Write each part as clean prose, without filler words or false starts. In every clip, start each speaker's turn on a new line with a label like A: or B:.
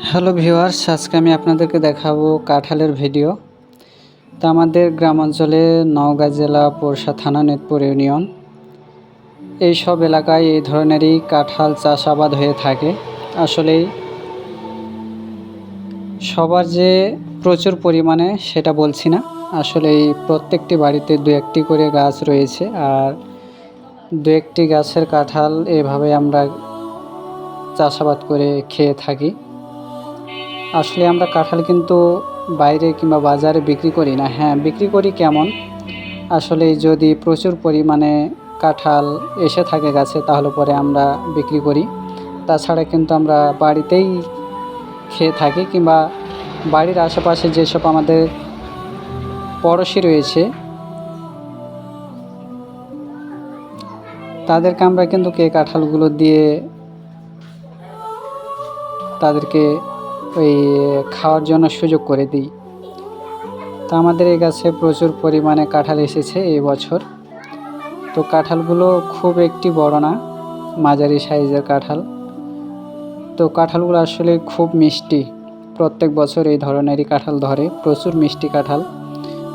A: Hello viewers, আজকে আমি আপনাদেরকে দেখাবো কাঁঠালের ভিডিও। তো আমাদের গ্রাম অঞ্চলে নওগাঁ জেলা পোরশা থানা নেতপুর ইউনিয়ন এই সব এলাকায় এই ধরনেরই কাঁঠাল চাষাবাদ হয়ে থাকে। আসলেই সবার যে প্রচুর পরিমাণে সেটা বলছি না, আসলেই প্রত্যেকটি বাড়িতে দু একটি করে গাছ রয়েছে, আর দু একটি গাছের কাঁঠাল এভাবে আমরা চাষাবাদ করে খেয়ে থাকি। আসলে আমরা কাঁঠাল কিন্তু বাইরে কিংবা বাজারে বিক্রি করি না। হ্যাঁ, বিক্রি করি কেমন, আসলে যদি প্রচুর পরিমাণে কাঁঠাল এসে থাকে গাছে তাহলে পরে আমরা বিক্রি করি। তাছাড়া কিন্তু আমরা বাড়িতেই খেয়ে থাকি, কিংবা বাড়ির আশেপাশে যেসব আমাদের পড়োশি রয়েছে তাদেরকে আমরা কিন্তু কাঁঠালগুলো দিয়ে তাদেরকে ওই খাওয়ার জন্য সুযোগ করে দিই। তো আমাদের এই গাছে প্রচুর পরিমাণে কাঁঠাল এসেছে এই বছর। তো কাঁঠালগুলো খুব একটি বড় না, মাঝারি সাইজের কাঁঠাল। তো কাঁঠালগুলো আসলে খুব মিষ্টি, প্রত্যেক বছর এই ধরনেরই কাঁঠাল ধরে, প্রচুর মিষ্টি কাঁঠাল।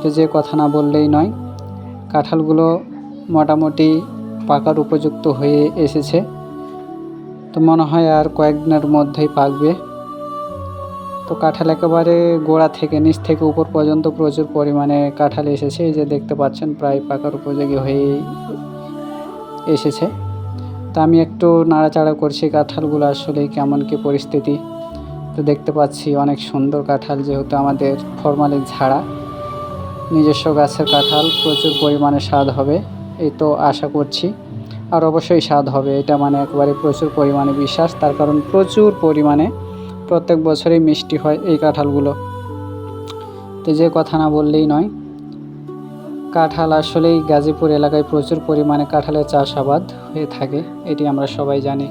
A: তো যে কথা না বললেই নয়, কাঁঠালগুলো মোটামুটি পাকার উপযুক্ত হয়ে এসেছে। তো মনে হয় আর কয়েকদিনের মধ্যেই পাকবে। তো কাঁঠাল একেবারে গোড়া থেকে নিচ থেকে উপর পর্যন্ত প্রচুর পরিমাণে কাঁঠাল এসেছে। এই যে দেখতে পাচ্ছেন, প্রায় পাকার উপযোগী হয়ে এসেছে। তো আমি একটু নাড়াচাড়া করছি কাঁঠালগুলো, আসলে কেমন কি পরিস্থিতি। তো দেখতে পাচ্ছি অনেক সুন্দর কাঁঠাল, যেহেতু আমাদের ফরমালিন ছাড়া নিজস্ব গাছের কাঁঠাল, প্রচুর পরিমাণে স্বাদ হবে এই তো আশা করছি। আর অবশ্যই স্বাদ হবে, এটা মানে একেবারে প্রচুর পরিমাণে বিশ্বাস। তার কারণ প্রচুর পরিমাণে প্রত্যেক বছরই মিষ্টি হয় এই কাঁঠালগুলো। তো যে কথা না বললেই নয়, কাঁঠাল আসলেই গাজীপুর এলাকায় প্রচুর পরিমাণে কাঁঠালের চাষাবাদ হয়ে থাকে, এটি আমরা সবাই জানি।